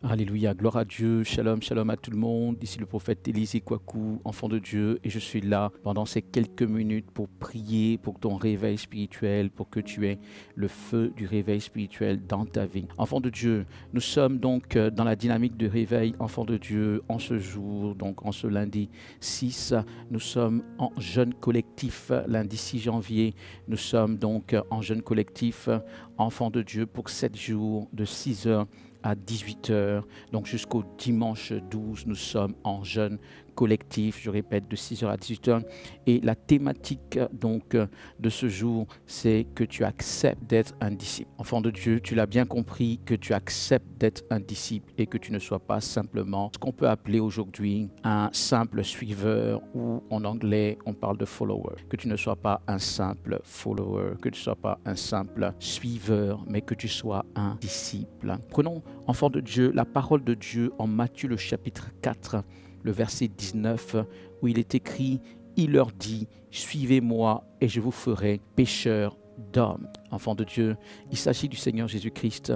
Alléluia, gloire à Dieu, shalom, shalom à tout le monde. Ici le prophète Élisée Kouakou, enfant de Dieu, et je suis là pendant ces quelques minutes pour prier pour ton réveil spirituel, pour que tu aies le feu du réveil spirituel dans ta vie. Enfant de Dieu, nous sommes donc dans la dynamique de réveil, enfant de Dieu, en ce jour, donc en ce lundi 6, nous sommes en jeûne collectif, lundi 6 janvier, nous sommes donc en jeûne collectif, enfant de Dieu, pour 7 jours de 6 heures à 18 heures. Donc jusqu'au dimanche 12, nous sommes en jeûne collectif, je répète, de 6 heures à 18 heures. Et la thématique donc de ce jour, c'est que tu acceptes d'être un disciple. Enfant de Dieu, tu l'as bien compris, que tu acceptes d'être un disciple et que tu ne sois pas simplement ce qu'on peut appeler aujourd'hui un simple suiveur, ou en anglais, on parle de follower. Que tu ne sois pas un simple follower, que tu ne sois pas un simple suiveur, mais que tu sois un disciple. Prenons, enfant de Dieu, la parole de Dieu en Matthieu le chapitre 4, le verset 19, où il est écrit « Il leur dit, suivez-moi et je vous ferai pécheurs d'hommes ». Enfant de Dieu, il s'agit du Seigneur Jésus-Christ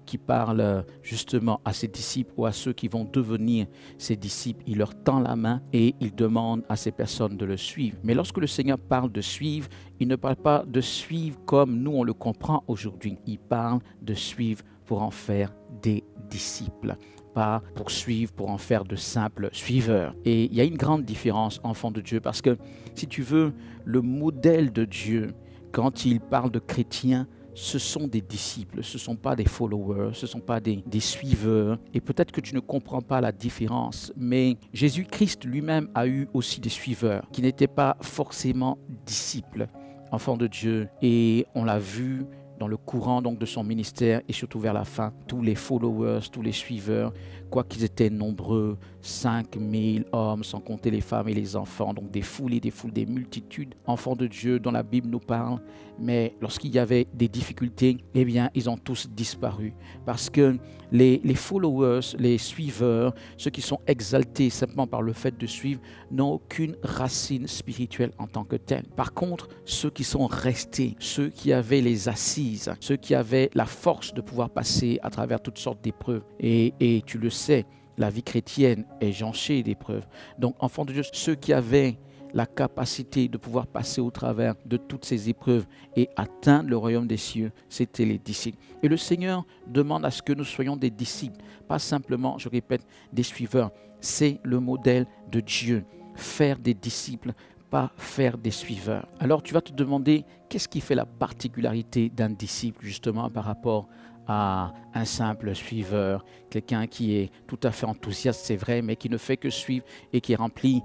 qui parle justement à ses disciples ou à ceux qui vont devenir ses disciples. Il leur tend la main et il demande à ces personnes de le suivre. Mais lorsque le Seigneur parle de suivre, il ne parle pas de suivre comme nous on le comprend aujourd'hui. Il parle de suivre pour en faire des disciples, pas pour suivre, pour en faire de simples suiveurs. Et il y a une grande différence, enfant de Dieu, parce que si tu veux, le modèle de Dieu, quand il parle de chrétiens, ce sont des disciples, ce ne sont pas des followers, ce ne sont pas des suiveurs. Et peut-être que tu ne comprends pas la différence, mais Jésus-Christ lui-même a eu aussi des suiveurs qui n'étaient pas forcément disciples, enfants de Dieu. Et on l'a vu dans le courant donc de son ministère et surtout vers la fin, tous les followers, tous les suiveurs, quoiqu'ils étaient nombreux, 5000 hommes, sans compter les femmes et les enfants, donc des foules et des foules, des multitudes, enfants de Dieu dont la Bible nous parle. Mais lorsqu'il y avait des difficultés, eh bien, ils ont tous disparu. Parce que les followers, les suiveurs, ceux qui sont exaltés simplement par le fait de suivre, n'ont aucune racine spirituelle en tant que telle. Par contre, ceux qui sont restés, ceux qui avaient les assises, ceux qui avaient la force de pouvoir passer à travers toutes sortes d'épreuves, et tu le sais, la vie chrétienne est jonchée d'épreuves. Donc, enfants de Dieu, ceux qui avaient la capacité de pouvoir passer au travers de toutes ces épreuves et atteindre le royaume des cieux, c'était les disciples. Et le Seigneur demande à ce que nous soyons des disciples, pas simplement, je répète, des suiveurs. C'est le modèle de Dieu, faire des disciples, pas faire des suiveurs. Alors tu vas te demander, qu'est-ce qui fait la particularité d'un disciple justement par rapport à un simple suiveur, quelqu'un qui est tout à fait enthousiaste, c'est vrai, mais qui ne fait que suivre et qui est rempli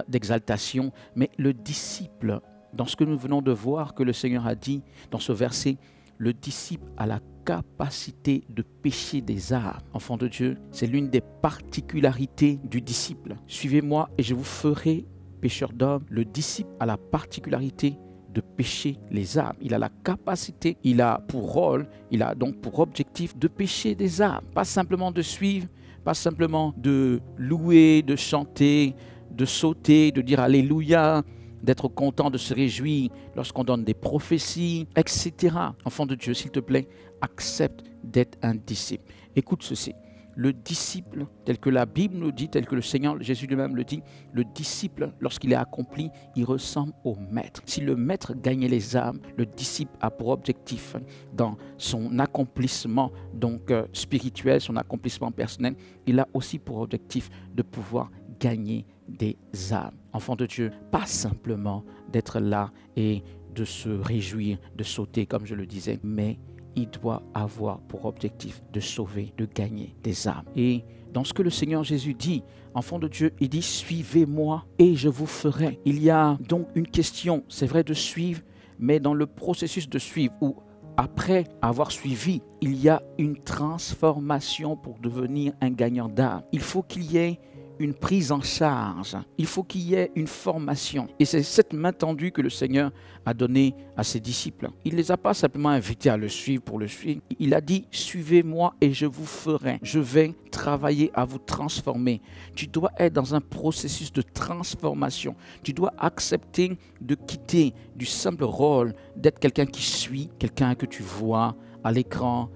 d'exaltation. Mais le disciple, dans ce que nous venons de voir que le Seigneur a dit dans ce verset, le disciple a la capacité de pécher des âmes. Enfant de Dieu, c'est l'une des particularités du disciple. Suivez-moi et je vous ferai pécheurs d'hommes. Le disciple a la particularité de pécher les âmes. Il a la capacité, il a pour rôle, il a donc pour objectif de pécher des âmes. Pas simplement de suivre, pas simplement de louer, de chanter, de sauter, de dire Alléluia, d'être content, de se réjouir lorsqu'on donne des prophéties, etc. Enfant de Dieu, s'il te plaît, accepte d'être un disciple. Écoute ceci. Le disciple, tel que la Bible nous dit, tel que le Seigneur Jésus lui-même le dit, le disciple, lorsqu'il est accompli, il ressemble au maître. Si le maître gagnait les âmes, le disciple a pour objectif, dans son accomplissement donc spirituel, son accomplissement personnel, il a aussi pour objectif de pouvoir gagner des âmes. Enfant de Dieu, pas simplement d'être là et de se réjouir, de sauter comme je le disais, mais il doit avoir pour objectif de sauver, de gagner des âmes. Et dans ce que le Seigneur Jésus dit, enfant de Dieu, il dit « Suivez-moi et je vous ferai ». Il y a donc une question, c'est vrai de suivre, mais dans le processus de suivre, où après avoir suivi, il y a une transformation pour devenir un gagnant d'âme. Il faut qu'il y ait une prise en charge, il faut qu'il y ait une formation. Et c'est cette main tendue que le Seigneur a donnée à ses disciples. Il ne les a pas simplement invités à le suivre pour le suivre. Il a dit, suivez-moi et je vous ferai. Je vais travailler à vous transformer. Tu dois être dans un processus de transformation. Tu dois accepter de quitter du simple rôle d'être quelqu'un qui suit, quelqu'un que tu vois à l'écran,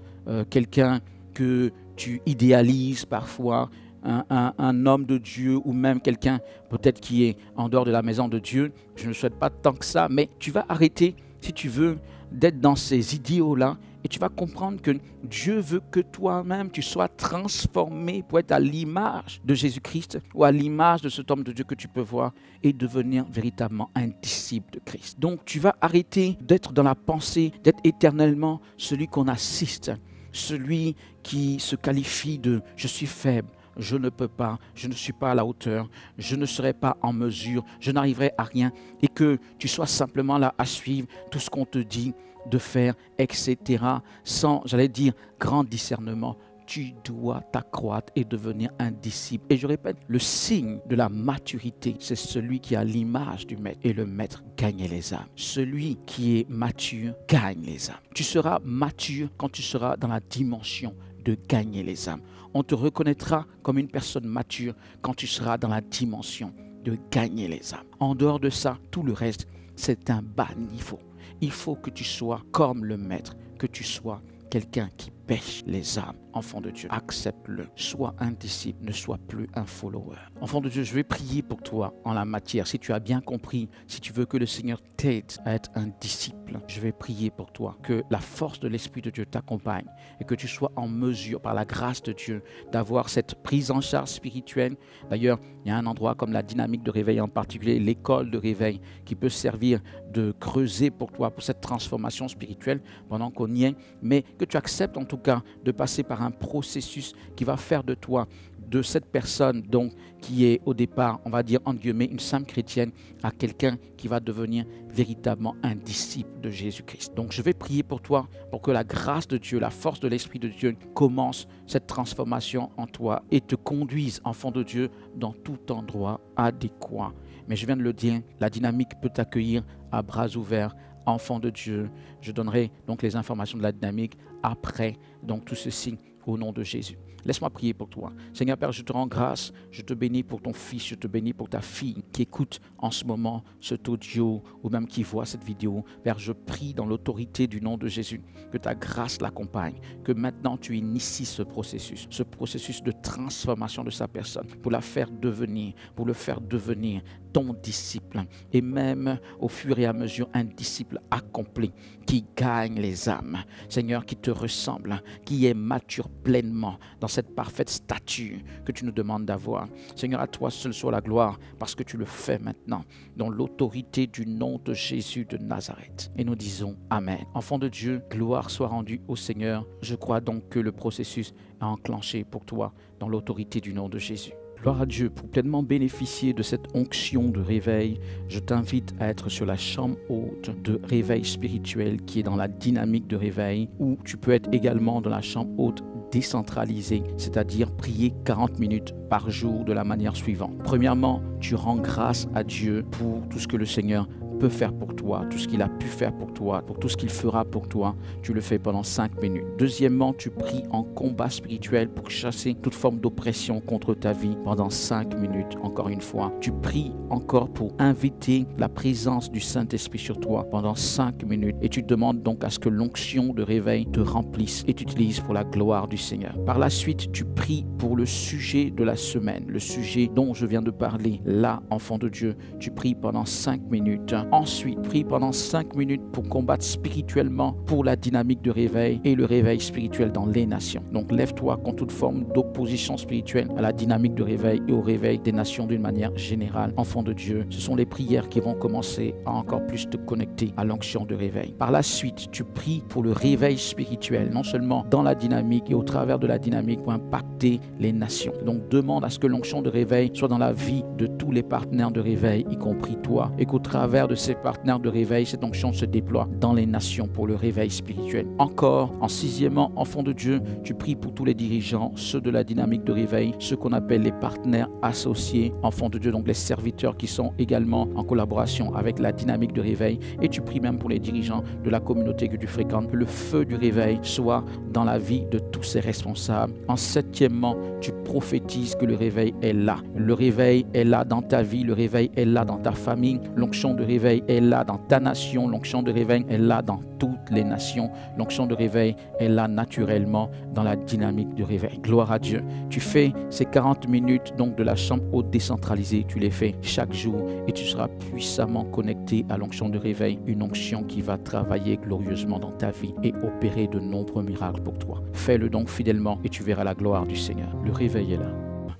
quelqu'un que tu idéalises parfois un homme de Dieu ou même quelqu'un peut-être qui est en dehors de la maison de Dieu. Je ne souhaite pas tant que ça, mais tu vas arrêter, si tu veux, d'être dans ces idéaux-là et tu vas comprendre que Dieu veut que toi-même, tu sois transformé pour être à l'image de Jésus-Christ ou à l'image de cet homme de Dieu que tu peux voir et devenir véritablement un disciple de Christ. Donc, tu vas arrêter d'être dans la pensée, d'être éternellement celui qu'on assiste, celui qui se qualifie de « je suis faible ». Je ne peux pas, je ne suis pas à la hauteur, je ne serai pas en mesure, je n'arriverai à rien et que tu sois simplement là à suivre tout ce qu'on te dit de faire, etc. sans, j'allais dire, grand discernement. Tu dois t'accroître et devenir un disciple. Et je répète, le signe de la maturité, c'est celui qui a l'image du maître. Et le maître gagne les âmes. Celui qui est mature gagne les âmes. Tu seras mature quand tu seras dans la dimension de gagner les âmes. On te reconnaîtra comme une personne mature quand tu seras dans la dimension de gagner les âmes. En dehors de ça, tout le reste, c'est un bas niveau. Il faut que tu sois comme le maître, que tu sois quelqu'un qui pêche les âmes. Enfant de Dieu, accepte-le. Sois un disciple, ne sois plus un follower. Enfant de Dieu, je vais prier pour toi en la matière. Si tu as bien compris, si tu veux que le Seigneur t'aide à être un disciple, je vais prier pour toi. Que la force de l'Esprit de Dieu t'accompagne et que tu sois en mesure, par la grâce de Dieu, d'avoir cette prise en charge spirituelle. D'ailleurs, il y a un endroit comme la dynamique de réveil, en particulier l'école de réveil, qui peut servir de creuser pour toi, pour cette transformation spirituelle pendant qu'on y est. Mais que tu acceptes en tout cas de passer par un processus qui va faire de toi, de cette personne donc qui est au départ, on va dire entre guillemets, une simple chrétienne, à quelqu'un qui va devenir véritablement un disciple de Jésus-Christ. Donc je vais prier pour toi, pour que la grâce de Dieu, la force de l'Esprit de Dieu commence cette transformation en toi et te conduise, enfant de Dieu, dans tout endroit adéquat. Mais je viens de le dire, la dynamique peut t'accueillir à bras ouverts. Enfant de Dieu, je donnerai donc les informations de la dynamique après donc tout ceci au nom de Jésus. Laisse-moi prier pour toi. Seigneur Père, je te rends grâce, je te bénis pour ton fils, je te bénis pour ta fille qui écoute en ce moment cet audio ou même qui voit cette vidéo. Père, je prie dans l'autorité du nom de Jésus que ta grâce l'accompagne, que maintenant tu inities ce processus de transformation de sa personne pour la faire devenir, pour le faire devenir ton disciple et même au fur et à mesure un disciple accompli qui gagne les âmes. Seigneur, qui te ressemble, qui est mature pleinement dans cette parfaite stature que tu nous demandes d'avoir. Seigneur, à toi seul soit la gloire parce que tu le fais maintenant dans l'autorité du nom de Jésus de Nazareth. Et nous disons Amen. Enfant de Dieu, gloire soit rendue au Seigneur. Je crois donc que le processus a enclenché pour toi dans l'autorité du nom de Jésus. Gloire à Dieu. Pour pleinement bénéficier de cette onction de réveil, je t'invite à être sur la chambre haute de réveil spirituel qui est dans la dynamique de réveil, ou tu peux être également dans la chambre haute décentralisée, c'est-à-dire prier 40 minutes par jour de la manière suivante. Premièrement, tu rends grâce à Dieu pour tout ce que le Seigneur peut faire pour toi, tout ce qu'il a pu faire pour toi, pour tout ce qu'il fera pour toi, tu le fais pendant 5 minutes. Deuxièmement, tu pries en combat spirituel pour chasser toute forme d'oppression contre ta vie pendant 5 minutes. Encore une fois, tu pries encore pour inviter la présence du Saint-Esprit sur toi pendant 5 minutes et tu demandes donc à ce que l'onction de réveil te remplisse et t'utilise pour la gloire du Seigneur. Par la suite, tu pries pour le sujet de la semaine, le sujet dont je viens de parler. Là, enfant de Dieu, tu pries pendant 5 minutes. Ensuite, prie pendant 5 minutes pour combattre spirituellement pour la dynamique de réveil et le réveil spirituel dans les nations. Donc, lève-toi contre toute forme d'opposition spirituelle à la dynamique de réveil et au réveil des nations d'une manière générale. Enfant de Dieu, ce sont les prières qui vont commencer à encore plus te connecter à l'onction de réveil. Par la suite, tu pries pour le réveil spirituel, non seulement dans la dynamique et au travers de la dynamique pour impacter les nations. Donc, demande à ce que l'onction de réveil soit dans la vie de tous les partenaires de réveil, y compris toi, et qu'au travers de ces partenaires de réveil, cette onction se déploie dans les nations pour le réveil spirituel. Encore, en sixièmement, enfant de Dieu, tu pries pour tous les dirigeants, ceux de la dynamique de réveil, ceux qu'on appelle les partenaires associés, enfants de Dieu, donc les serviteurs qui sont également en collaboration avec la dynamique de réveil, et tu pries même pour les dirigeants de la communauté que tu fréquentes, que le feu du réveil soit dans la vie de tous ces responsables. En septièmement, tu prophétises que le réveil est là. Le réveil est là dans ta vie, le réveil est là dans ta famille, l'onction de réveil est là dans ta nation, l'onction de réveil est là dans toutes les nations, l'onction de réveil est là naturellement dans la dynamique de réveil. Gloire à Dieu. Tu fais ces 40 minutes donc de la chambre haute décentralisée, tu les fais chaque jour et tu seras puissamment connecté à l'onction de réveil, une onction qui va travailler glorieusement dans ta vie et opérer de nombreux miracles pour toi. Fais-le donc fidèlement et tu verras la gloire du Seigneur. Le réveil est là.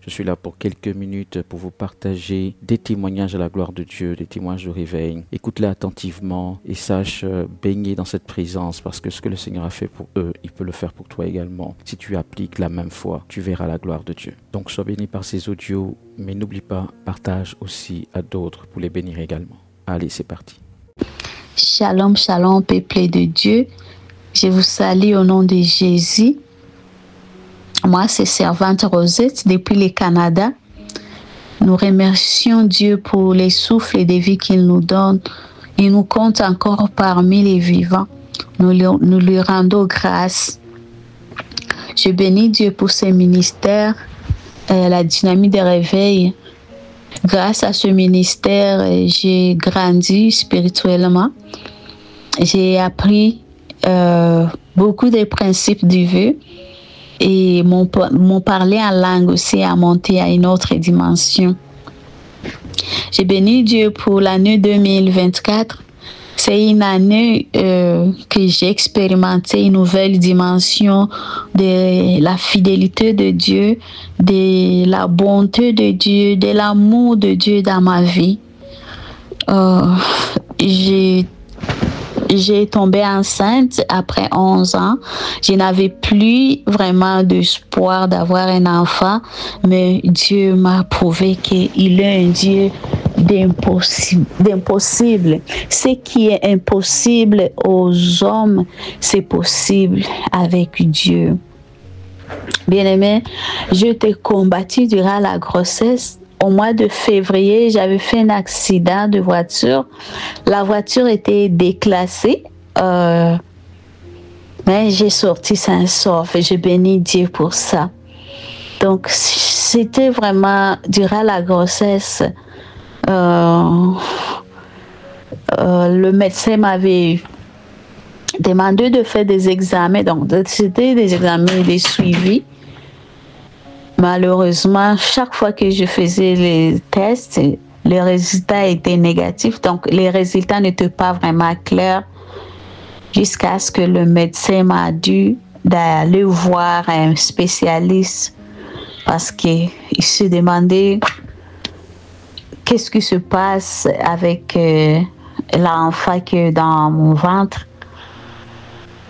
Je suis là pour quelques minutes pour vous partager des témoignages à la gloire de Dieu, des témoignages de réveil. Écoute-les attentivement et sache baigner dans cette présence parce que ce que le Seigneur a fait pour eux, il peut le faire pour toi également. Si tu appliques la même foi, tu verras la gloire de Dieu. Donc sois béni par ces audios, mais n'oublie pas, partage aussi à d'autres pour les bénir également. Allez, c'est parti. Shalom, shalom, peuple de Dieu. Je vous salue au nom de Jésus. Moi, c'est Servante Rosette depuis le Canada. Nous remercions Dieu pour les souffles de vie qu'il nous donne. Il nous compte encore parmi les vivants. Nous lui rendons grâce. Je bénis Dieu pour ses ministères, la dynamique de réveil. Grâce à ce ministère, j'ai grandi spirituellement. J'ai appris beaucoup de principes du vœu. Et mon parler en langue aussi a monté à une autre dimension. J'ai béni Dieu pour l'année 2024. C'est une année que j'ai expérimenté une nouvelle dimension de la fidélité de Dieu, de la bonté de Dieu, de l'amour de Dieu dans ma vie. J'ai tombé enceinte après 11 ans. Je n'avais plus vraiment d'espoir d'avoir un enfant, mais Dieu m'a prouvé qu'il est un Dieu d'impossible. Ce qui est impossible aux hommes, c'est possible avec Dieu. Bien-aimé, je t'ai combattu durant la grossesse. Au mois de février, j'avais fait un accident de voiture. La voiture était déclassée, mais j'ai sorti sain sauf et je bénis Dieu pour ça. Donc, c'était vraiment durant la grossesse. Le médecin m'avait demandé de faire des examens. Donc, c'était des examens de suivi. Malheureusement, chaque fois que je faisais les tests, les résultats étaient négatifs. Donc, les résultats n'étaient pas vraiment clairs jusqu'à ce que le médecin m'a dit d'aller voir un spécialiste parce qu'il se demandait qu'est-ce qui se passe avec l'enfant qui est dans mon ventre.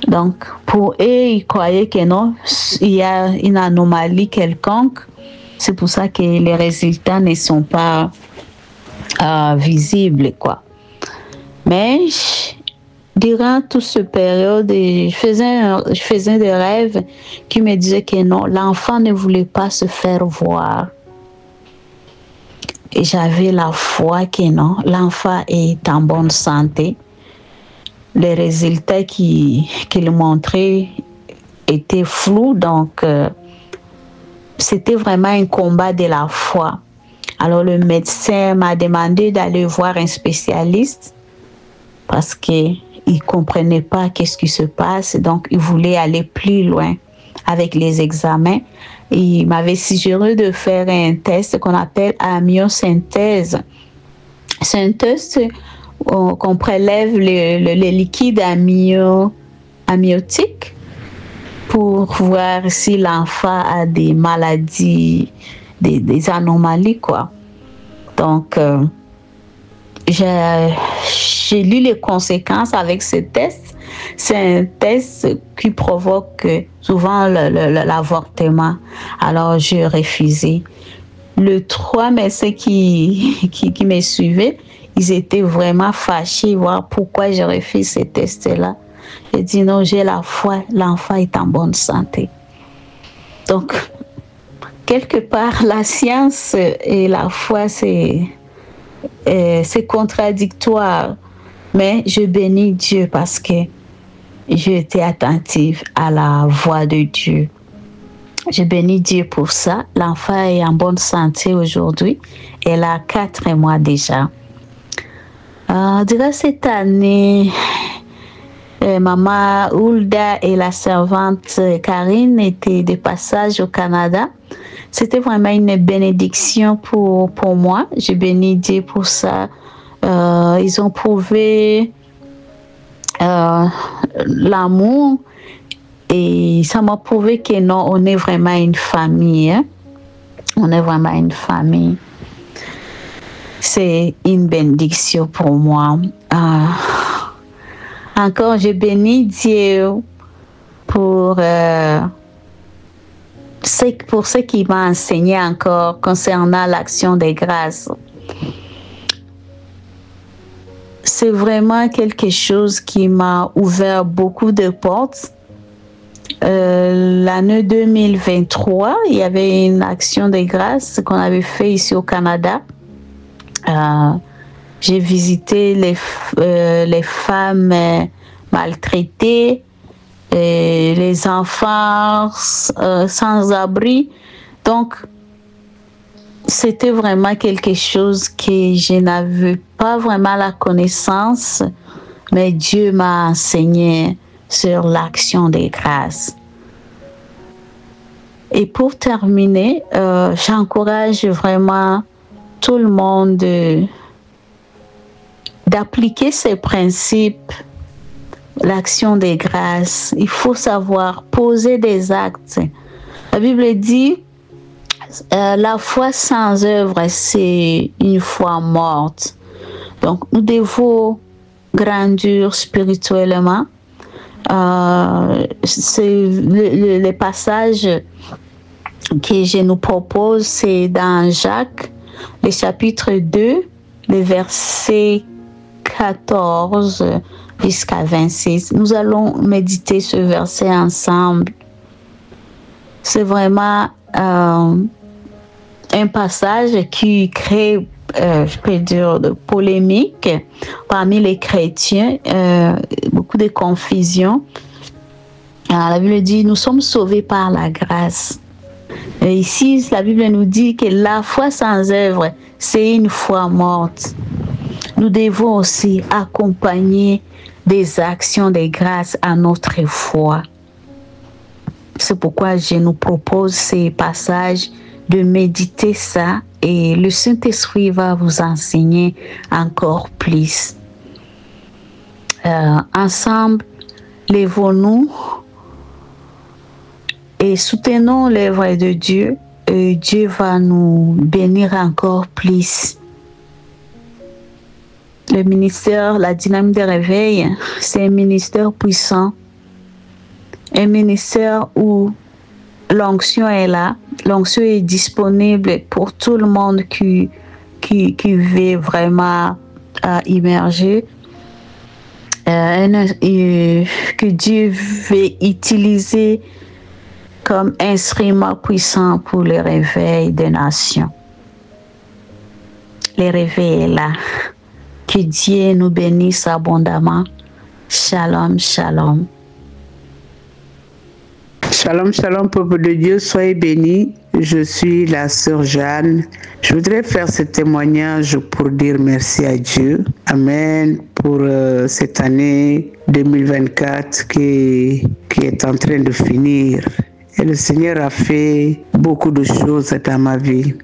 Donc, pour eux, ils croyaient que non, il y a une anomalie quelconque. C'est pour ça que les résultats ne sont pas visibles, quoi. Mais durant toute cette période, je faisais des rêves qui me disaient que non, l'enfant ne voulait pas se faire voir. Et j'avais la foi que non, l'enfant est en bonne santé. Les résultats qu'il montrait étaient flous, donc c'était vraiment un combat de la foi. Alors le médecin m'a demandé d'aller voir un spécialiste parce qu'il ne comprenait pas qu'est-ce qui se passe, donc il voulait aller plus loin avec les examens. Il m'avait suggéré de faire un test qu'on appelle amyosynthèse. C'est un test qu'on prélève le liquide amniotique pour voir si l'enfant a des maladies, des anomalies, quoi. Donc, j'ai lu les conséquences avec ce test. C'est un test qui provoque souvent l'avortement. Alors, j'ai refusé. Les 3 médecins qui me suivaient, ils étaient vraiment fâchés, voir pourquoi je refuse ce test-là. J'ai dit non, j'ai la foi, l'enfant est en bonne santé. Donc, quelque part, la science et la foi, c'est contradictoire. Mais je bénis Dieu parce que j'ai été attentive à la voix de Dieu. Je bénis Dieu pour ça. L'enfant est en bonne santé aujourd'hui. Elle a 4 mois déjà. Durant cette année, Maman Hulda et la servante Karine étaient de passage au Canada. C'était vraiment une bénédiction pour moi. Je bénis Dieu pour ça. Ils ont prouvé l'amour et ça m'a prouvé que non, on est vraiment une famille. Hein? On est vraiment une famille. C'est une bénédiction pour moi. Encore, je bénis Dieu pour ce qu'il m'a enseigné encore concernant l'action des grâces. C'est vraiment quelque chose qui m'a ouvert beaucoup de portes. L'année 2023, il y avait une action des grâces qu'on avait fait ici au Canada. J'ai visité les femmes maltraitées, les enfants sans abri. Donc, c'était vraiment quelque chose que je n'avais pas vraiment la connaissance, mais Dieu m'a enseigné sur l'action des grâces. Et pour terminer, j'encourage vraiment tout le monde d'appliquer ces principes, l'action des grâces. Il faut savoir poser des actes. La Bible dit, la foi sans œuvre, c'est une foi morte. Donc, nous devons grandir spirituellement. Le passage que je nous propose, c'est dans Jacques, le chapitre 2, le verset 14 jusqu'à 26. Nous allons méditer ce verset ensemble. C'est vraiment un passage qui crée, je peux dire, de polémique parmi les chrétiens, beaucoup de confusion. Alors, la Bible dit, nous sommes sauvés par la grâce. Et ici, la Bible nous dit que la foi sans œuvre, c'est une foi morte. Nous devons aussi accompagner des actions de grâce à notre foi. C'est pourquoi je nous propose ces passages de méditer ça et le Saint-Esprit va vous enseigner encore plus. Ensemble, lèvons-nous et soutenons l'œuvre de Dieu et Dieu va nous bénir encore plus. Le ministère, la dynamique de réveil, c'est un ministère puissant, un ministère où l'onction est là, l'onction est disponible pour tout le monde qui veut vraiment immerger, que Dieu veut utiliser comme instrument puissant pour le réveil des nations. Le réveil est là. Que Dieu nous bénisse abondamment. Shalom, shalom. Shalom, shalom, peuple de Dieu, soyez bénis. Je suis la sœur Jeanne. Je voudrais faire ce témoignage pour dire merci à Dieu. Amen. Pour cette année 2024 qui est en train de finir. Et le Seigneur a fait beaucoup de choses dans ma vie.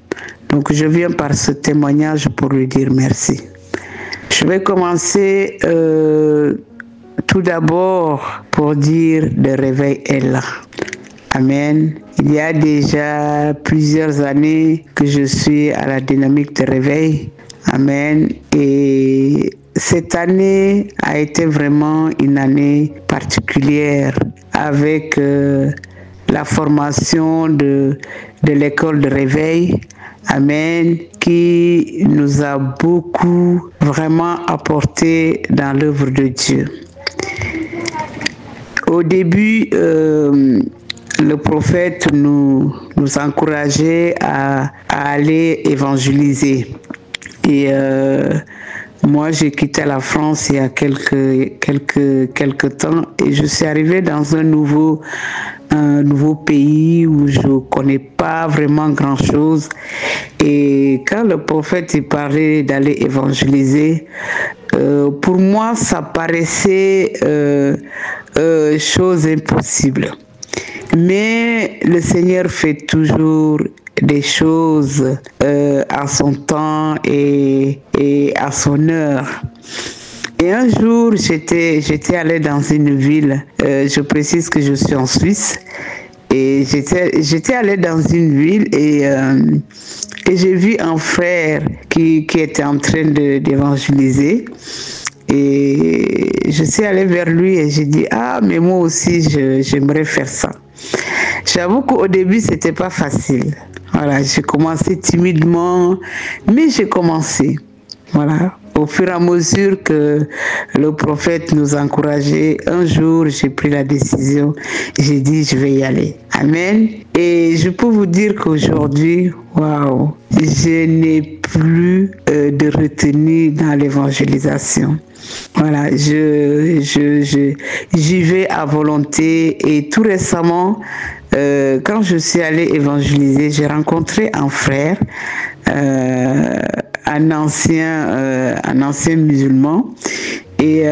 Donc je viens par ce témoignage pour lui dire merci. Je vais commencer tout d'abord pour dire le réveil est là. Amen. Il y a déjà plusieurs années que je suis à la dynamique de réveil. Amen. Et cette année a été vraiment une année particulière avec la formation de l'école de réveil. Amen, qui nous a beaucoup vraiment apporté dans l'œuvre de Dieu. Au début, le prophète nous encourageait à aller évangéliser. Et Moi, j'ai quitté la France il y a quelques temps et je suis arrivée dans un nouveau pays où je ne connais pas vraiment grand-chose. Et quand le prophète parlait d'aller évangéliser, pour moi, ça paraissait chose impossible. Mais le Seigneur fait toujours des choses à son temps et à son heure. Et un jour, j'étais allée dans une ville, je précise que je suis en Suisse, et j'étais allée dans une ville et j'ai vu un frère qui était en train d'évangéliser. Et je suis allée vers lui et j'ai dit, ah, mais moi aussi, j'aimerais faire ça. J'avoue qu'au début, c'était pas facile. Voilà, j'ai commencé timidement, mais j'ai commencé. Voilà. Au fur et à mesure que le prophète nous encourageait, un jour, j'ai pris la décision. J'ai dit, je vais y aller. Amen. Et je peux vous dire qu'aujourd'hui, waouh, je n'ai plus de retenue dans l'évangélisation. Voilà, j'y vais à volonté. Et tout récemment, quand je suis allée évangéliser, j'ai rencontré un frère, un ancien musulman, et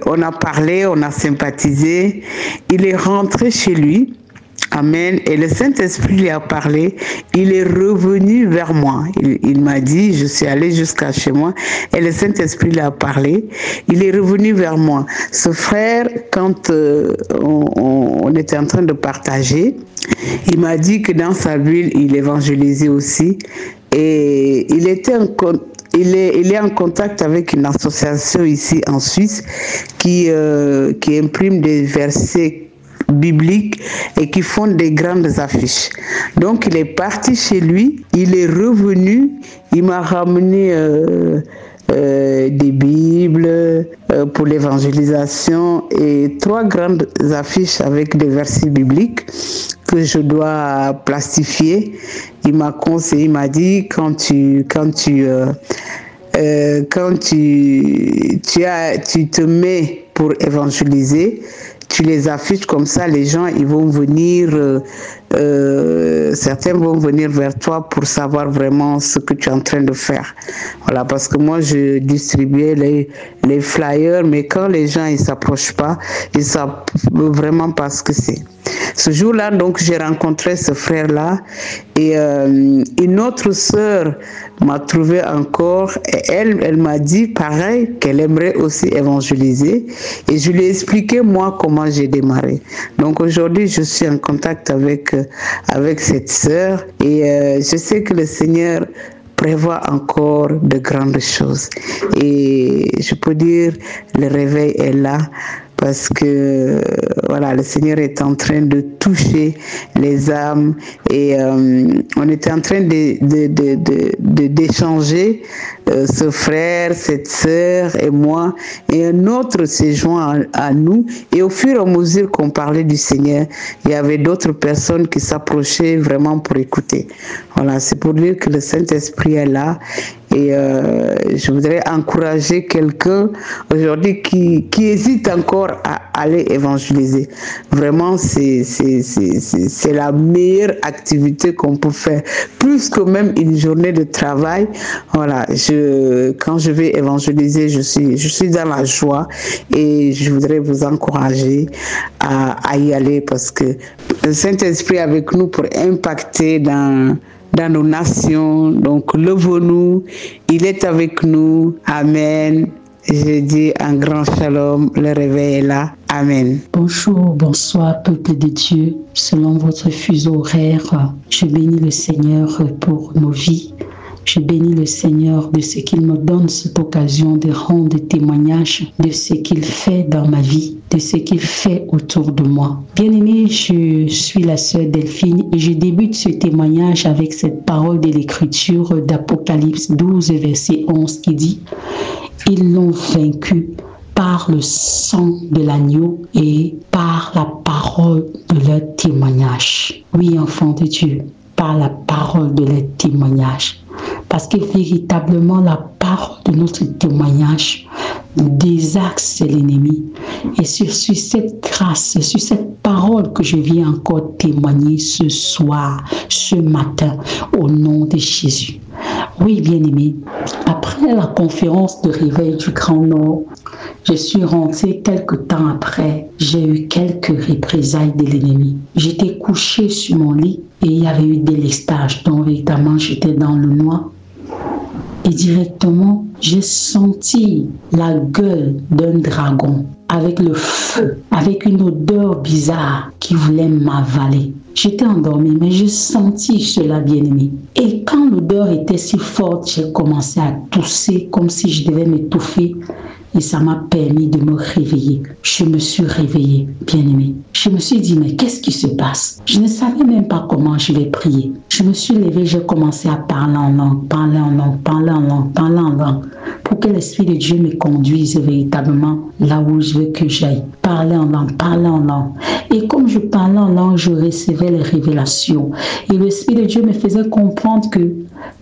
on a parlé, on a sympathisé. Il est rentré chez lui. Amen. Et le Saint-Esprit lui a parlé. Il est revenu vers moi. Il m'a dit, je suis allé jusqu'à chez moi. Et le Saint-Esprit lui a parlé. Il est revenu vers moi. Ce frère, quand on était en train de partager, il m'a dit que dans sa ville, il évangélisait aussi. Et il est en contact avec une association ici en Suisse qui imprime des versets bibliques et qui font des grandes affiches. Donc il est parti chez lui, il est revenu, il m'a ramené des Bibles pour l'évangélisation et 3 grandes affiches avec des versets bibliques que je dois plastifier. Il m'a conseillé, il m'a dit quand tu te mets pour évangéliser, tu les affiches comme ça, les gens ils vont venir, certains vont venir vers toi pour savoir vraiment ce que tu es en train de faire. Voilà, parce que moi je distribuais les flyers, mais quand les gens ils s'approchent pas, ils savent vraiment pas ce que c'est. Ce jour-là, donc, j'ai rencontré ce frère-là et une autre sœur m'a trouvé encore et elle m'a dit pareil qu'elle aimerait aussi évangéliser et je lui ai expliqué moi comment j'ai démarré. Donc aujourd'hui, je suis en contact avec cette sœur et je sais que le Seigneur prévoit encore de grandes choses et je peux dire le réveil est là. Parce que voilà, le Seigneur est en train de toucher les âmes et on était en train d'échanger ce frère, cette sœur et moi et un autre s'est joint à nous et au fur et à mesure qu'on parlait du Seigneur, il y avait d'autres personnes qui s'approchaient vraiment pour écouter. Voilà, c'est pour dire que le Saint-Esprit est là. Et je voudrais encourager quelqu'un aujourd'hui qui hésite encore à aller évangéliser. Vraiment, c'est la meilleure activité qu'on peut faire. Plus que même une journée de travail. Voilà, quand je vais évangéliser, je suis dans la joie et je voudrais vous encourager à y aller parce que le Saint-Esprit est avec nous pour impacter dans nos nations. Donc, levons-nous. Il est avec nous. Amen. Je dis un grand shalom. Le réveil est là. Amen. Bonjour, bonsoir, peuple de Dieu. Selon votre fuseau horaire, je bénis le Seigneur pour nos vies. Je bénis le Seigneur de ce qu'il me donne cette occasion de rendre témoignage de ce qu'il fait dans ma vie, de ce qu'il fait autour de moi. Bien-aimé, je suis la sœur Delphine et je débute ce témoignage avec cette parole de l'Écriture d'Apocalypse 12, verset 11 qui dit « Ils l'ont vaincu par le sang de l'agneau et par la parole de leur témoignage. » Oui, enfants de Dieu, par la parole de leur témoignage. Parce que véritablement, la parole de notre témoignage désaxe l'ennemi. Et sur cette grâce, sur cette parole que je viens encore témoigner ce soir, ce matin, au nom de Jésus. Oui, bien-aimé, après la conférence de réveil du Grand Nord, je suis rentrée quelque temps après. J'ai eu quelques représailles de l'ennemi. J'étais couchée sur mon lit et il y avait eu des lestages. Donc, évidemment, j'étais dans le noir. Et directement, j'ai senti la gueule d'un dragon avec le feu, avec une odeur bizarre qui voulait m'avaler. J'étais endormie, mais j'ai senti cela, bien-aimé. Et quand l'odeur était si forte, j'ai commencé à tousser comme si je devais m'étouffer. Et ça m'a permis de me réveiller. Je me suis réveillée, bien-aimée. Je me suis dit, mais qu'est-ce qui se passe? Je ne savais même pas comment je vais prier. Je me suis levée, j'ai commencé à parler en langue, parler en langue, parler en langue, parler en langue, pour que l'Esprit de Dieu me conduise véritablement là où je veux que j'aille. Parler en langue, parler en langue. Et comme je parlais en langue, je recevais les révélations. Et l'Esprit de Dieu me faisait comprendre que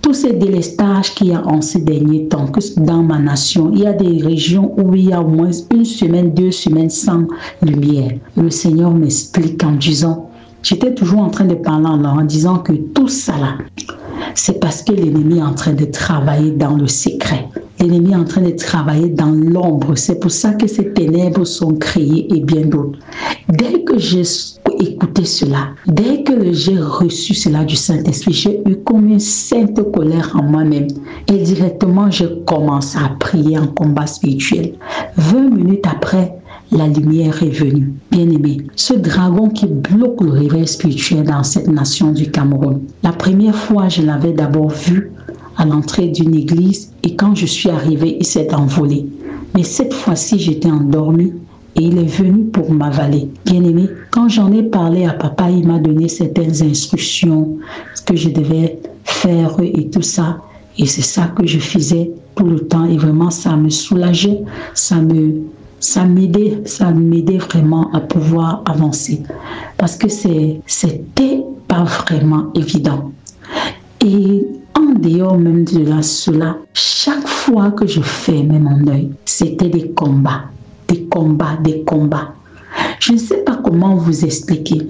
tous ces délestages qu'il y a en ces derniers temps, que dans ma nation, il y a des régions où il y a au moins 1 semaine, 2 semaines sans lumière. Le Seigneur m'explique en disant, j'étais toujours en train de parler en langue, en disant que tout ça là, c'est parce que l'ennemi est en train de travailler dans le secret. L'ennemi est en train de travailler dans l'ombre. C'est pour ça que ces ténèbres sont créées et bien d'autres. Dès que j'ai écouté cela, dès que j'ai reçu cela du Saint-Esprit, j'ai eu comme une sainte colère en moi-même. Et directement, j'ai commencé à prier en combat spirituel. 20 minutes après, la lumière est venue. Bien-aimé, ce dragon qui bloque le réveil spirituel dans cette nation du Cameroun. La première fois, je l'avais d'abord vu à l'entrée d'une église et quand je suis arrivée, il s'est envolé. Mais cette fois-ci, j'étais endormie et il est venu pour m'avaler. Bien-aimé, quand j'en ai parlé à papa, il m'a donné certaines instructions, ce que je devais faire et tout ça. Et c'est ça que je faisais tout le temps et vraiment ça me soulageait, ça m'aidait vraiment à pouvoir avancer parce que c'était pas vraiment évident. Et en dehors même de cela, chaque fois que je fermais mon œil, c'était des combats. Je ne sais pas comment vous expliquer.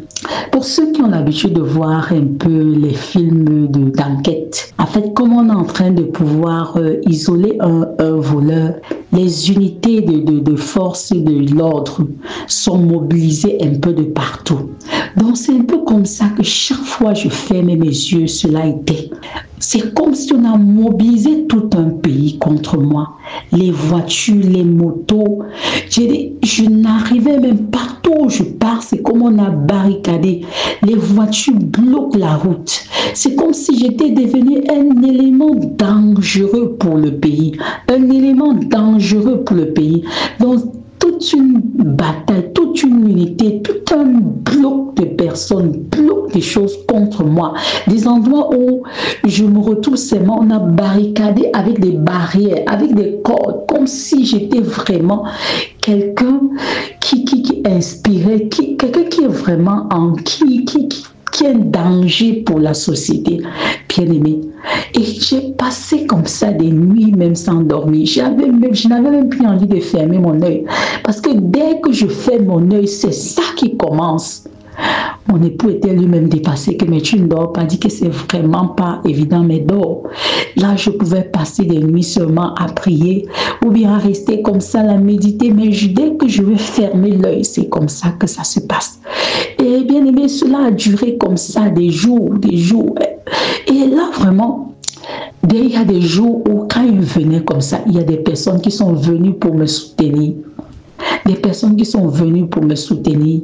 Pour ceux qui ont l'habitude de voir un peu les films d'enquête, en fait, comme on est en train de pouvoir isoler un voleur, les unités de force de l'ordre sont mobilisées un peu de partout. Donc, c'est un peu comme ça que chaque fois que je fermais mes yeux, cela était. C'est comme si on a mobilisé tout un pays contre moi. Les voitures, les motos. Je n'arrivais même pas partout où je pars. C'est comme on a barricadé. Les voitures bloquent la route. C'est comme si j'étais devenu un élément dangereux pour le pays. Un élément dangereux pour le pays. Donc, toute une bataille, toute une unité, tout un bloc de personnes, bloc de choses contre moi. Des endroits où je me retrouve seulement, on a barricadé avec des barrières, avec des cordes, comme si j'étais vraiment quelqu'un qui inspirait, quelqu'un qui est vraiment qui est un danger pour la société, bien aimé. Et j'ai passé comme ça des nuits même sans dormir. Je n'avais même plus envie de fermer mon œil. Parce que dès que je ferme mon œil, c'est ça qui commence. Mon époux était lui-même dépassé que mais tu ne dors pas, dit que c'est vraiment pas évident, mais dors. Là, je pouvais passer des nuits seulement à prier ou bien à rester comme ça, à méditer. Mais dès que je veux fermer l'œil, c'est comme ça que ça se passe. Et bien aimé, cela a duré comme ça des jours, des jours. Et là, vraiment, il y a des jours où quand il venait comme ça, il y a des personnes qui sont venues pour me soutenir. Des personnes qui sont venues pour me soutenir.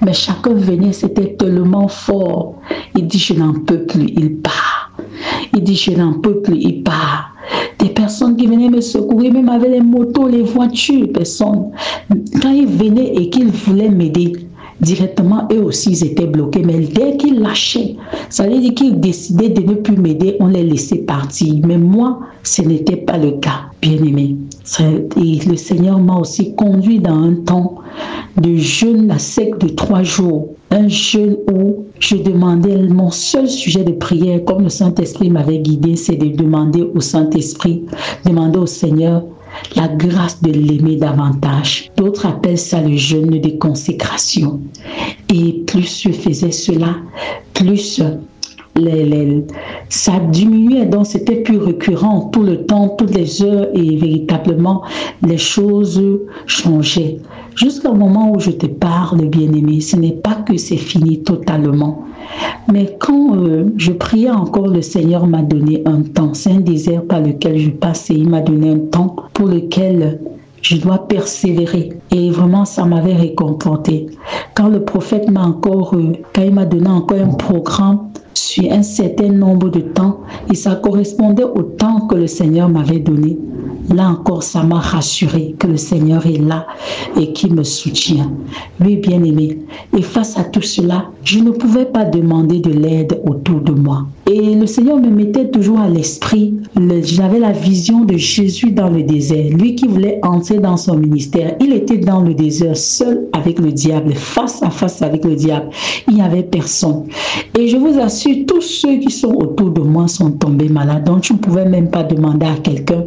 Mais chacun venait, c'était tellement fort. Il dit, je n'en peux plus, il part. Il dit, je n'en peux plus, il part. Des personnes qui venaient me secourir, même avec les motos, les voitures, personnes. Quand ils venaient et qu'ils voulaient m'aider, directement, eux aussi, ils étaient bloqués. Mais dès qu'ils lâchaient, ça veut dire qu'ils décidaient de ne plus m'aider, on les laissait partir. Mais moi, ce n'était pas le cas, bien aimé. Et le Seigneur m'a aussi conduit dans un temps de jeûne à sec de 3 jours. Un jeûne où je demandais, mon seul sujet de prière, comme le Saint-Esprit m'avait guidé, c'est de demander au Saint-Esprit, demander au Seigneur la grâce de l'aimer davantage. D'autres appellent ça le jeûne de consécration. Et plus je faisais cela, plus ça diminuait, donc c'était plus récurrent tout le temps, toutes les heures, et véritablement les choses changeaient. Jusqu'au moment où je te parle, bien-aimé, ce n'est pas que c'est fini totalement. Mais quand je priais encore, le Seigneur m'a donné un temps. C'est un désert par lequel je passais. Il m'a donné un temps pour lequel je dois persévérer. Et vraiment, ça m'avait réconforté. Quand le prophète m'a encore, quand il m'a donné encore un programme sur un certain nombre de temps, et ça correspondait au temps que le Seigneur m'avait donné. Là encore, ça m'a rassuré que le Seigneur est là et qu'il me soutient. Oui, bien-aimé. Et face à tout cela, je ne pouvais pas demander de l'aide autour de moi. Et le Seigneur me mettait toujours à l'esprit. J'avais la vision de Jésus dans le désert. Lui qui voulait entrer dans son ministère, il était dans le désert seul avec le diable, face à face avec le diable. Il n'y avait personne. Et je vous assure, tous ceux qui sont autour de moi sont tombés malades. Donc, je ne pouvais même pas demander à quelqu'un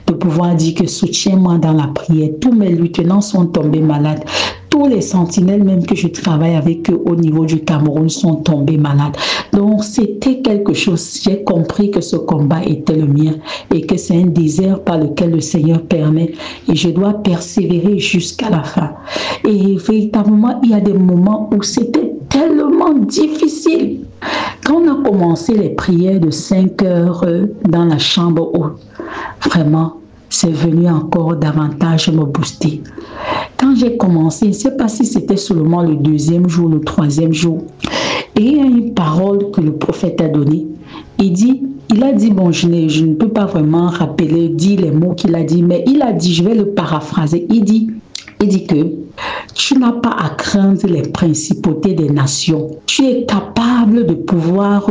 de pouvoir dire que soutiens-moi dans la prière. Tous mes lieutenants sont tombés malades. Tous les sentinelles, même que je travaille avec eux au niveau du Cameroun, sont tombés malades. Donc, c'était quelque chose. J'ai compris que ce combat était le mien et que c'est un désert par lequel le Seigneur permet. Et je dois persévérer jusqu'à la fin. Et véritablement, il y a des moments où c'était tellement difficile. Quand on a commencé les prières de 5 heures dans la chambre haute, vraiment, c'est venu encore davantage me booster. Quand j'ai commencé, je ne sais pas si c'était seulement le 2e jour, le 3e jour, et il y a une parole que le prophète a donnée. Il a dit, bon, je ne peux pas vraiment dire les mots qu'il a dit, mais il a dit, je vais le paraphraser, il dit que tu n'as pas à craindre les principautés des nations. Tu es capable de pouvoir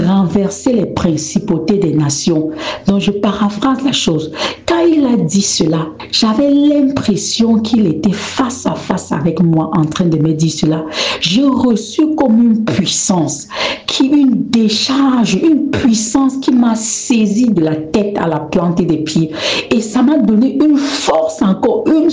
renverser les principautés des nations. Donc je paraphrase la chose. Quand il a dit cela, j'avais l'impression qu'il était face à face avec moi en train de me dire cela. J'ai reçu comme une puissance, une décharge, une puissance qui m'a saisi de la tête à la plante des pieds. Et ça m'a donné une force encore, une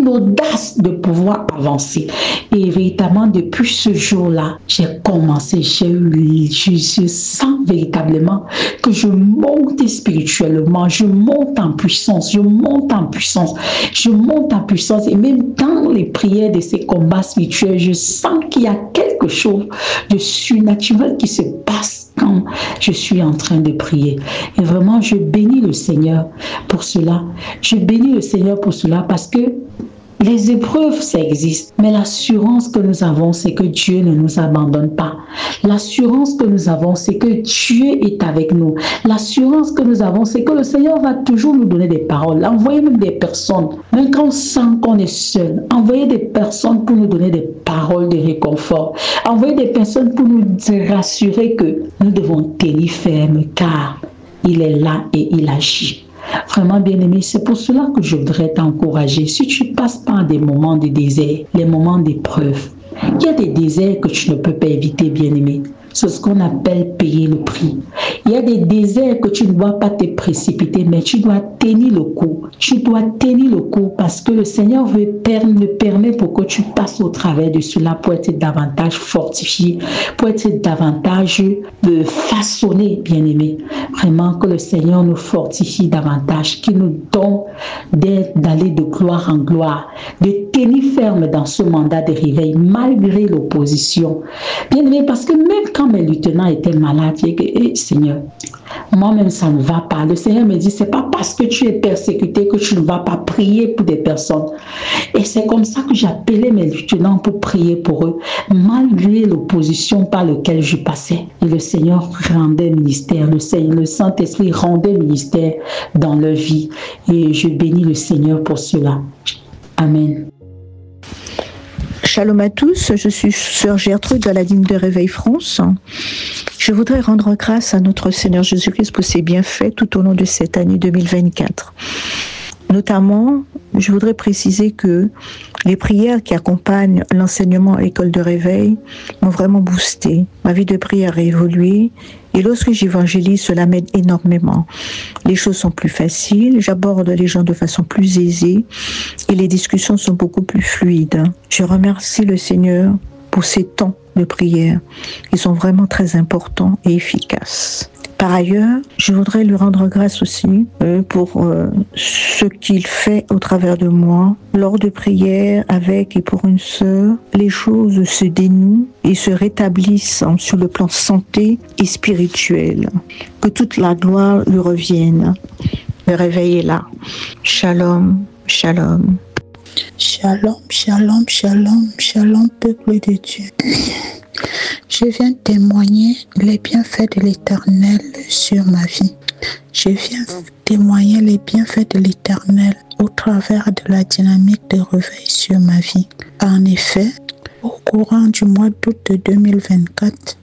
audace de pouvoir avancer. Et véritablement, depuis ce jour-là, j'ai commencé, je sens véritablement que je monte spirituellement, je monte en puissance, je monte en puissance. Et même dans les prières de ces combats spirituels, je sens qu'il y a quelque chose de surnaturel qui se passe quand je suis en train de prier. Et vraiment, je bénis le Seigneur pour cela. Je bénis le Seigneur pour cela parce que les épreuves, ça existe. Mais l'assurance que nous avons, c'est que Dieu ne nous abandonne pas. L'assurance que nous avons, c'est que Dieu est avec nous. L'assurance que nous avons, c'est que le Seigneur va toujours nous donner des paroles. Envoyez même des personnes, même quand on sent qu'on est seul. Envoyez des personnes pour nous donner des paroles de réconfort. Envoyez des personnes pour nous rassurer que nous devons tenir ferme car il est là et il agit. Vraiment, bien-aimé, c'est pour cela que je voudrais t'encourager. Si tu passes par des moments de désert, les moments d'épreuve, il y a des déserts que tu ne peux pas éviter, bien-aimé. C'est ce qu'on appelle payer le prix. Il y a des déserts que tu ne dois pas te précipiter, mais tu dois tenir le coup. Tu dois tenir le coup parce que le Seigneur le permet pour que tu passes au travers de cela pour être davantage fortifié, pour être davantage façonné, bien-aimé. Vraiment que le Seigneur nous fortifie davantage, qu'il nous donne d'aller de gloire en gloire, de tenir ferme dans ce mandat de réveil malgré l'opposition. Bien-aimé, parce que même quand mes lieutenants étaient malades, j'ai dit, Seigneur, moi-même ça ne va pas. Le Seigneur me dit, c'est pas parce que tu es persécuté que tu ne vas pas prier pour des personnes. Et c'est comme ça que j'appelais mes lieutenants pour prier pour eux, malgré l'opposition par laquelle je passais. Et le Seigneur rendait ministère, le Saint-Esprit rendait ministère dans leur vie. Et je bénis le Seigneur pour cela. Amen. Shalom à tous, je suis sœur Gertrude de la ligne de Réveil France. Je voudrais rendre grâce à notre Seigneur Jésus-Christ pour ses bienfaits tout au long de cette année 2024. Notamment, je voudrais préciser que les prières qui accompagnent l'enseignement à l'école de réveil m'ont vraiment boosté. Ma vie de prière a évolué et lorsque j'évangélise, cela m'aide énormément. Les choses sont plus faciles, j'aborde les gens de façon plus aisée et les discussions sont beaucoup plus fluides. Je remercie le Seigneur pour ces temps de prière qui sont vraiment très importants et efficaces. Par ailleurs, je voudrais lui rendre grâce aussi pour ce qu'il fait au travers de moi. Lors de prières avec et pour une sœur, les choses se dénouent et se rétablissent sur le plan santé et spirituel. Que toute la gloire lui revienne. Le réveil est là. Shalom, shalom. Shalom, shalom, shalom, shalom, peuple de Dieu. Je viens témoigner les bienfaits de l'Éternel sur ma vie. Je viens témoigner les bienfaits de l'Éternel au travers de la dynamique de réveil sur ma vie. En effet, au courant du mois d'août de 2024,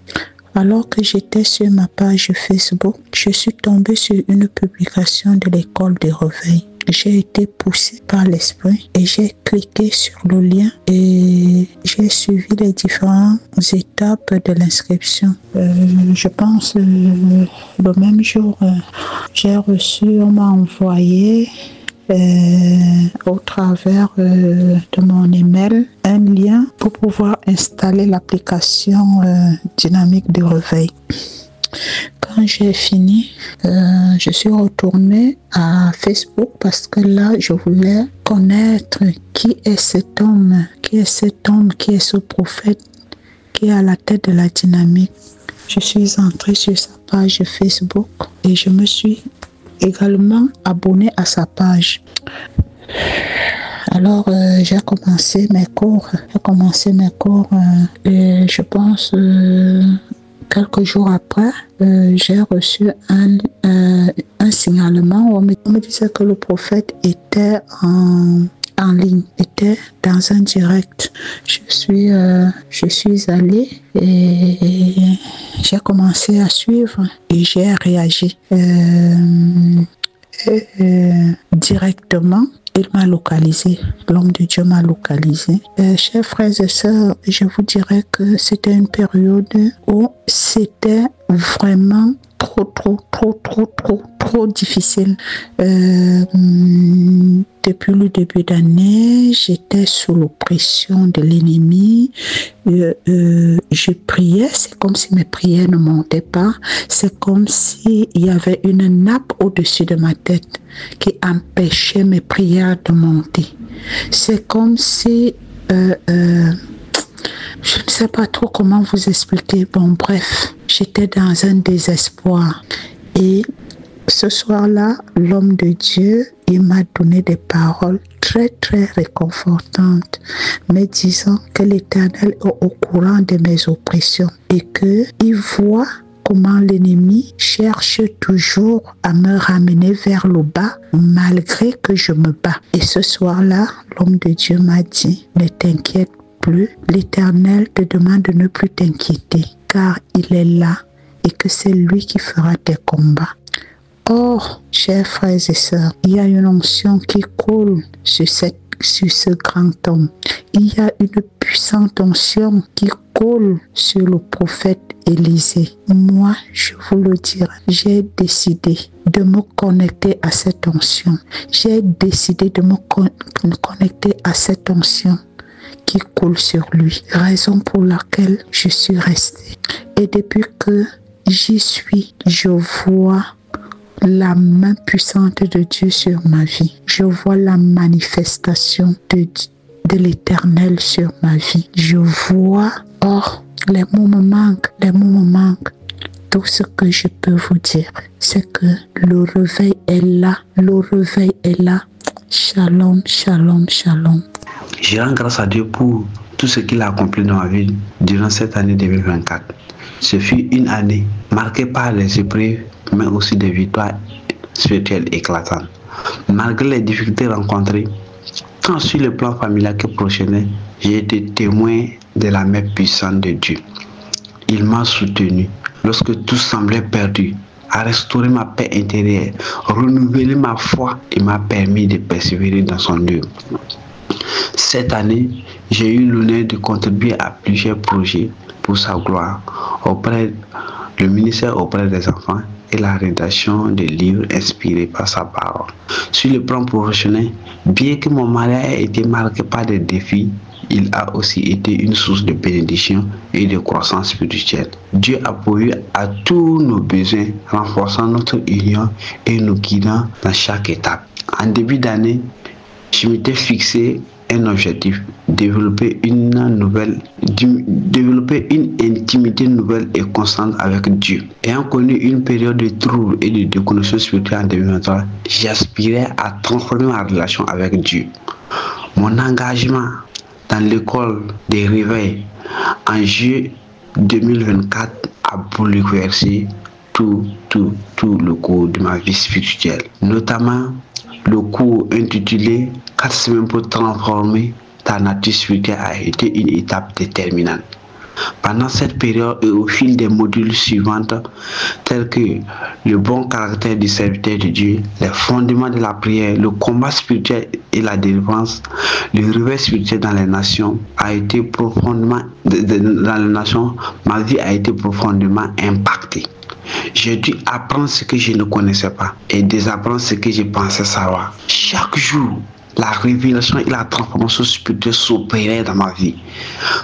alors que j'étais sur ma page Facebook, je suis tombée sur une publication de l'école de réveil. J'ai été poussée par l'esprit et j'ai cliqué sur le lien et j'ai suivi les différentes étapes de l'inscription. Je pense le même jour, j'ai reçu, on m'a envoyé au travers de mon email un lien pour pouvoir installer l'application dynamique de réveil. Quand j'ai fini, je suis retournée à Facebook parce que là, je voulais connaître qui est cet homme, qui est ce prophète qui est à la tête de la dynamique. Je suis entrée sur sa page Facebook et je me suis également abonnée à sa page. Alors, j'ai commencé mes cours. Et je pense quelques jours après, j'ai reçu un signalement où on me disait que le prophète était en ligne, était dans un direct. Je suis allée et j'ai commencé à suivre et j'ai réagi directement. Il m'a localisé, l'homme de Dieu m'a localisé. Chers frères et sœurs, je vous dirais que c'était une période où c'était vraiment trop difficile. Depuis le début d'année, j'étais sous l'oppression de l'ennemi. Je priais, c'est comme si mes prières ne montaient pas. C'est comme s'il y avait une nappe au-dessus de ma tête qui empêchait mes prières de monter. C'est comme si... je ne sais pas trop comment vous expliquer. Bon, bref, j'étais dans un désespoir. Et ce soir-là, l'homme de Dieu, il m'a donné des paroles très réconfortantes, me disant que l'Éternel est au courant de mes oppressions et qu'il voit comment l'ennemi cherche toujours à me ramener vers le bas malgré que je me bats. Et ce soir-là, l'homme de Dieu m'a dit, ne t'inquiète plus, l'Éternel te demande de ne plus t'inquiéter car il est là et que c'est lui qui fera tes combats. Or, chers frères et sœurs, il y a une onction qui coule sur ce grand homme. Il y a une puissante onction qui coule sur le prophète Élisée. Moi, je vous le dirai, j'ai décidé de me connecter à cette onction. J'ai décidé de me connecter à cette onction qui coule sur lui. Raison pour laquelle je suis restée. Et depuis que j'y suis, je vois la main puissante de Dieu sur ma vie. Je vois la manifestation de l'Éternel sur ma vie. Je vois, les mots me manquent. Tout ce que je peux vous dire, c'est que le réveil est là. Shalom, shalom, shalom. Je rends grâce à Dieu pour tout ce qu'il a accompli dans ma vie durant cette année 2024. Ce fut une année marquée par les épreuves, mais aussi des victoires spirituelles éclatantes. Malgré les difficultés rencontrées, Tant sur le plan familial que professionnel, j'ai été témoin de la main puissante de Dieu. Il m'a soutenu lorsque tout semblait perdu, a restauré ma paix intérieure, renouvelé ma foi et m'a permis de persévérer dans son œuvre. Cette année, j'ai eu l'honneur de contribuer à plusieurs projets pour sa gloire, le ministère auprès des enfants et la rédaction de livres inspirés par sa parole. Sur le plan professionnel, bien que mon mariage ait été marqué par des défis, il a aussi été une source de bénédiction et de croissance spirituelle. Dieu a pourvu à tous nos besoins, renforçant notre union et nous guidant dans chaque étape. En début d'année, je m'étais fixé un objectif, développer une intimité nouvelle et constante avec Dieu. Ayant connu une période de trouble et de déconnexion spirituelle en 2023, j'aspirais à transformer ma relation avec Dieu. Mon engagement dans l'école des réveils en juillet 2024 a bouleversé tout le cours de ma vie spirituelle, notamment le cours intitulé 4 semaines pour transformer ta nature spirituelle a été une étape déterminante. Pendant cette période et au fil des modules suivants, tels que le bon caractère du serviteur de Dieu, les fondements de la prière, le combat spirituel et la délivrance, le réveil spirituel dans les nations a été profondément, ma vie a été profondément impactée. J'ai dû apprendre ce que je ne connaissais pas et désapprendre ce que je pensais savoir. Chaque jour, la révélation et la transformation spirituelle s'opéraient dans ma vie,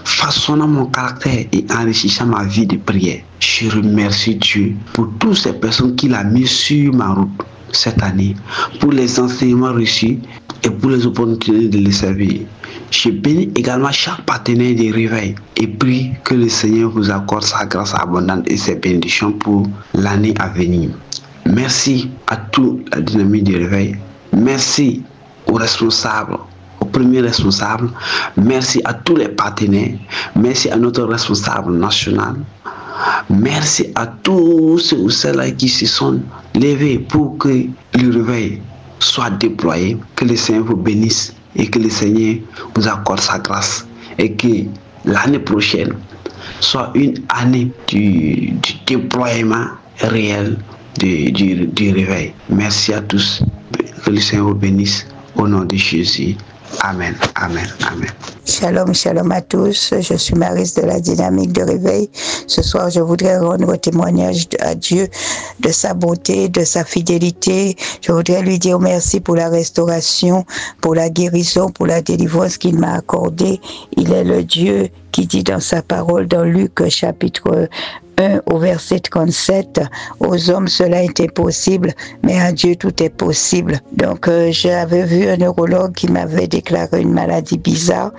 façonnant mon caractère et enrichissant ma vie de prière. Je remercie Dieu pour toutes ces personnes qu'il a mis sur ma route cette année, pour les enseignements reçus et pour les opportunités de les servir. Je bénis également chaque partenaire des réveils et prie que le Seigneur vous accorde sa grâce abondante et ses bénédictions pour l'année à venir. Merci à toute la dynamique du réveil. Merci aux responsables, aux premiers responsables. Merci à tous les partenaires. Merci à notre responsable national. Merci à tous ceux ou celles qui se sont levés pour que le réveil soit déployé. Que le Seigneur vous bénisse et que le Seigneur vous accorde sa grâce. Et que l'année prochaine soit une année du déploiement réel du réveil. Merci à tous. Que le Seigneur vous bénisse. Au nom de Jésus. Amen, amen, amen. Shalom, shalom à tous. Je suis Maryse de la Dynamique de Réveil. Ce soir, je voudrais rendre témoignage à Dieu de sa bonté, de sa fidélité. Je voudrais lui dire merci pour la restauration, pour la guérison, pour la délivrance qu'il m'a accordée. Il est le Dieu qui dit dans sa parole, dans Luc chapitre 1 au verset 37, aux hommes cela est impossible, mais à Dieu tout est possible. Donc j'avais vu un neurologue qui m'avait déclaré une maladie bizarre.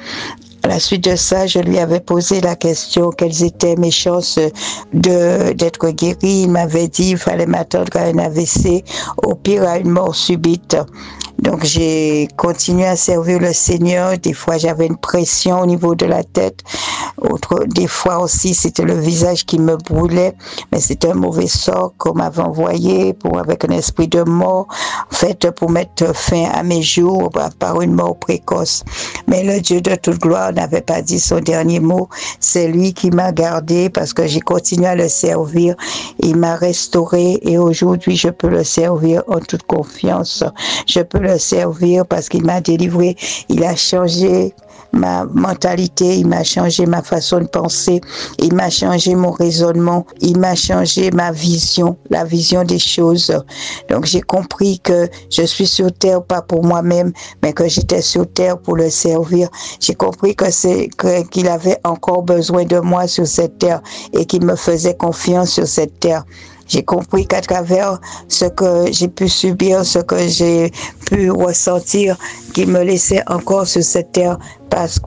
À la suite de ça, je lui avais posé la question quelles étaient mes chances d'être guéri. Il m'avait dit qu'il fallait m'attendre à un AVC, au pire à une mort subite. Donc j'ai continué à servir le Seigneur. Des fois j'avais une pression au niveau de la tête. Des fois aussi c'était le visage qui me brûlait. Mais c'était un mauvais sort qu'on m'avait envoyé avec un esprit de mort. En fait pour mettre fin à mes jours par une mort précoce. Mais le Dieu de toute gloire n'avait pas dit son dernier mot. C'est lui qui m'a gardé parce que j'ai continué à le servir. Il m'a restauré et aujourd'hui je peux le servir en toute confiance. Je peux le servir parce qu'il m'a délivré. Il a changé ma mentalité, il m'a changé ma façon de penser, il m'a changé mon raisonnement, il m'a changé ma vision, la vision des choses. Donc j'ai compris que je suis sur terre pas pour moi-même, mais que j'étais sur terre pour le servir. J'ai compris qu'il avait encore besoin de moi sur cette terre et qu'il me faisait confiance sur cette terre. J'ai compris qu'à travers ce que j'ai pu subir, ce que j'ai pu ressentir, qu'il me laissait encore sur cette terre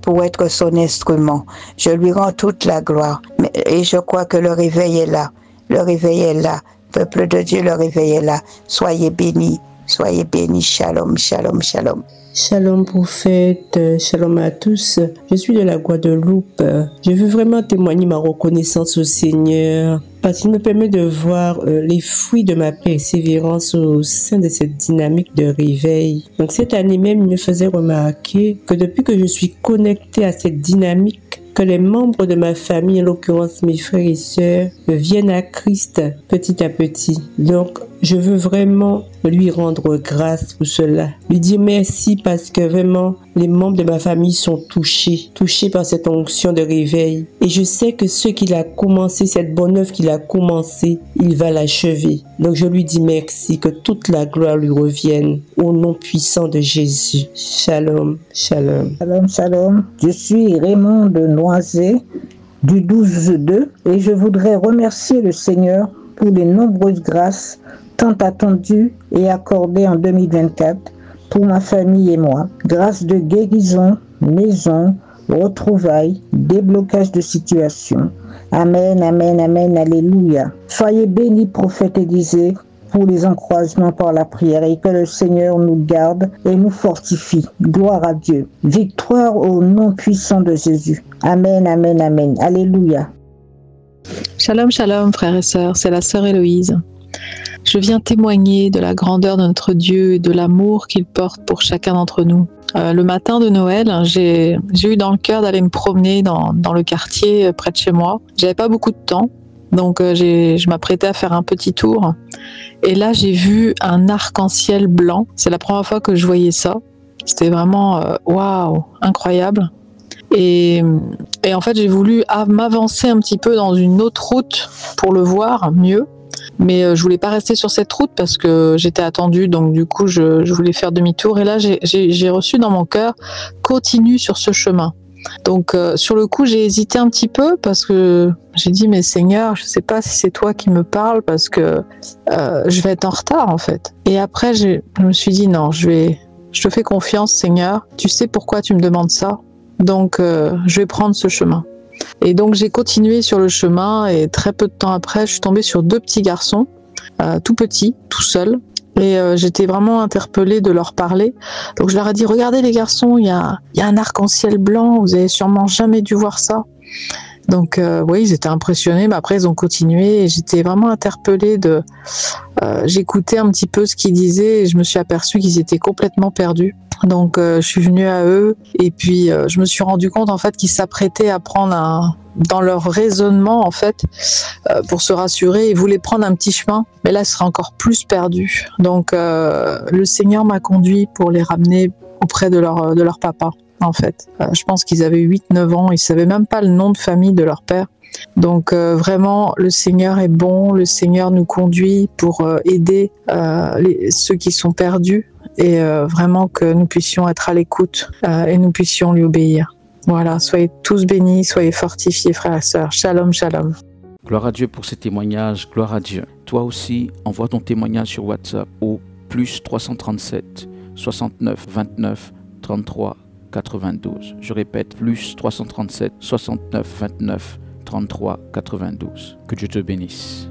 pour être son instrument. Je lui rends toute la gloire. Et je crois que le réveil est là. Le réveil est là. Peuple de Dieu, le réveil est là. Soyez bénis. Soyez bénis. Shalom, shalom, shalom. Shalom prophète, shalom à tous. Je suis de la Guadeloupe. Je veux vraiment témoigner ma reconnaissance au Seigneur parce qu'il me permet de voir les fruits de ma persévérance au sein de cette dynamique de réveil. Donc cette année même, il me faisait remarquer que depuis que je suis connectée à cette dynamique, que les membres de ma famille, en l'occurrence mes frères et sœurs, viennent à Christ petit à petit. Donc, je veux vraiment lui rendre grâce pour cela. Lui dire merci parce que vraiment, les membres de ma famille sont touchés par cette onction de réveil. Et je sais que ce qu'il a commencé, cette bonne œuvre qu'il a commencé, il va l'achever. Donc, je lui dis merci, que toute la gloire lui revienne au nom puissant de Jésus. Shalom, shalom. Shalom, shalom. Je suis Raymond de Noisé du 12-2 et je voudrais remercier le Seigneur pour les nombreuses grâces tant attendues et accordées en 2024 pour ma famille et moi. Grâce de guérison, maison, retrouvailles, déblocage de situation. Amen, amen, amen, alléluia. Soyez bénis, prophète Élisée, pour les encouragements par la prière et que le Seigneur nous garde et nous fortifie. Gloire à Dieu. Victoire au nom puissant de Jésus. Amen, amen, amen. Alléluia. Shalom, shalom, frères et sœurs. C'est la sœur Héloïse. Je viens témoigner de la grandeur de notre Dieu et de l'amour qu'il porte pour chacun d'entre nous. Le matin de Noël, j'ai eu dans le cœur d'aller me promener dans le quartier près de chez moi. J'avais pas beaucoup de temps, donc je m'apprêtais à faire un petit tour. Et là, j'ai vu un arc-en-ciel blanc. C'est la première fois que je voyais ça. C'était vraiment waouh, incroyable. Et en fait, j'ai voulu m'avancer un petit peu dans une autre route pour le voir mieux. Mais je voulais pas rester sur cette route parce que j'étais attendue, donc du coup je voulais faire demi-tour. Et là j'ai reçu dans mon cœur continue sur ce chemin. Donc sur le coup j'ai hésité un petit peu parce que j'ai dit mais Seigneur, je sais pas si c'est toi qui me parles parce que je vais être en retard en fait. Et après je me suis dit non, je te fais confiance Seigneur, tu sais pourquoi tu me demandes ça, donc je vais prendre ce chemin. Et donc j'ai continué sur le chemin et très peu de temps après, je suis tombée sur deux petits garçons, tout petits, tout seuls. Et j'étais vraiment interpellée de leur parler. Donc je leur ai dit, regardez les garçons, il y a un arc-en-ciel blanc, vous avez sûrement jamais dû voir ça. Donc oui, ils étaient impressionnés, mais après ils ont continué et j'étais vraiment interpellée j'écoutais un petit peu ce qu'ils disaient et je me suis aperçue qu'ils étaient complètement perdus. Donc je suis venue à eux et puis je me suis rendu compte en fait qu'ils s'apprêtaient à prendre dans leur raisonnement en fait pour se rassurer, ils voulaient prendre un petit chemin, mais là ils seraient encore plus perdus. Donc le Seigneur m'a conduit pour les ramener auprès de leur papa en fait. Je pense qu'ils avaient 8-9 ans, ils savaient même pas le nom de famille de leur père. Donc vraiment le Seigneur est bon, le Seigneur nous conduit pour aider ceux qui sont perdus et vraiment que nous puissions être à l'écoute et nous puissions lui obéir. Voilà, soyez tous bénis, soyez fortifiés frères et sœurs. Shalom, shalom. Gloire à Dieu pour ces témoignages, gloire à Dieu. Toi aussi, envoie ton témoignage sur WhatsApp au plus 337 69 29 33 92. Je répète, plus 337 69 29 33 92. Que Dieu te bénisse.